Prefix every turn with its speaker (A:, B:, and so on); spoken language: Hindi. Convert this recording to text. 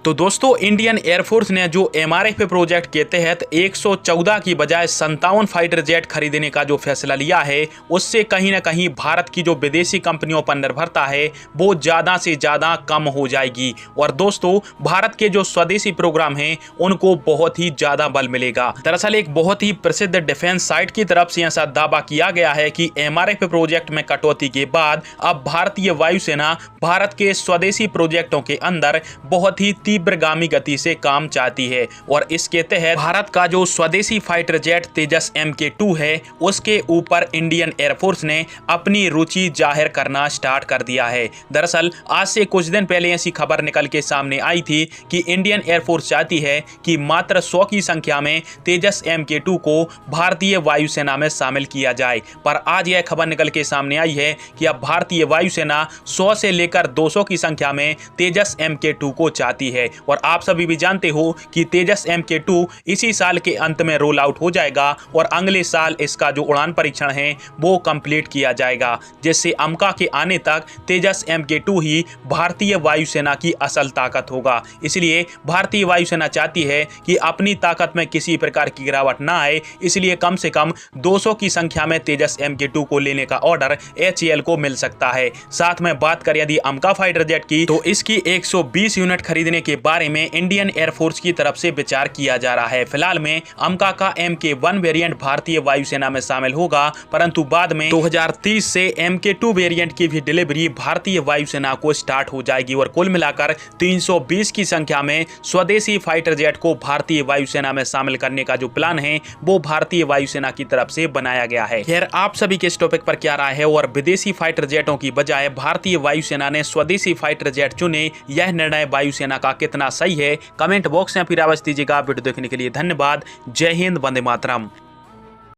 A: तो दोस्तों इंडियन एयरफोर्स ने जो एमआरएफ प्रोजेक्ट के तहत 114 की बजाय 57 फाइटर जेट खरीदने का जो फैसला लिया है, उससे कहीं ना कहीं भारत की जो विदेशी कंपनियों पर निर्भरता है वो ज़्यादा से ज़्यादा कम हो जाएगी। और दोस्तों भारत के जो स्वदेशी प्रोग्राम हैं उनको बहुत ही ज़्यादा बल मिलेगा। दरअसल एक बहुत ही प्रसिद्ध डिफेंस साइट की तरफ से ऐसा दावा किया गया है कि एमआरएफ प्रोजेक्ट में कटौती के बाद अब भारतीय वायुसेना भारत के स्वदेशी प्रोजेक्टों के अंदर बहुत ही तीव्रगामी गति से काम चाहती है। और इसके तहत भारत का जो स्वदेशी फाइटर जेट तेजस MK2 है उसके ऊपर इंडियन एयरफोर्स ने अपनी रुचि जाहिर करना स्टार्ट कर दिया है। दरअसल आज से कुछ दिन पहले ऐसी खबर निकल के सामने आई थी कि इंडियन एयरफोर्स चाहती है कि मात्र 100 की संख्या में तेजस MK2 को भारतीय वायुसेना में शामिल किया जाए। पर आज यह खबर निकल के सामने आई है कि अब भारतीय वायुसेना 100 से लेकर 200 की संख्या में तेजस MK2 को चाहती है। और आप सभी भी जानते हो कि तेजस MK2 इसी साल के अंत में रोल आउट हो जाएगा और अगले साल इसका जो उड़ान परीक्षण है वो कंप्लीट किया जाएगा, जिससे अमका के आने तक तेजस MK2 ही भारतीय वायुसेना की असल ताकत होगा। इसलिए भारतीय वायुसेना चाहती है कि अपनी ताकत में किसी प्रकार की गिरावट ना आए, इसलिए कम से कम 200 की संख्या में तेजस MK2 को लेने का ऑर्डर HAL को मिल सकता है। साथ में बात करें यदि अमका फाइटर जेट की, तो इसकी 120 यूनिट खरीदने के बारे में इंडियन एयरफोर्स की तरफ से विचार किया जा रहा है। फिलहाल में अमका का MK1 वेरिएंट भारतीय वायुसेना में शामिल होगा, परंतु बाद में 2030 से MK2 वेरिएंट की भी डिलीवरी भारतीय वायुसेना को स्टार्ट हो जाएगी। और कुल मिलाकर 320 की संख्या में स्वदेशी फाइटर जेट को भारतीय वायुसेना में शामिल करने का जो प्लान है वो भारतीय वायुसेना की तरफ से बनाया गया है। खैर आप सभी के इस टॉपिक पर क्या राय है और विदेशी फाइटर जेटों की बजाय भारतीय वायुसेना ने स्वदेशी फाइटर जेट चुने, यह निर्णय वायुसेना का कितना सही है? कमेंट बॉक्स में फिर आवाज दीजिएगा। वीडियो देखने के लिए धन्यवाद। जय हिंद, वंदे मातरम।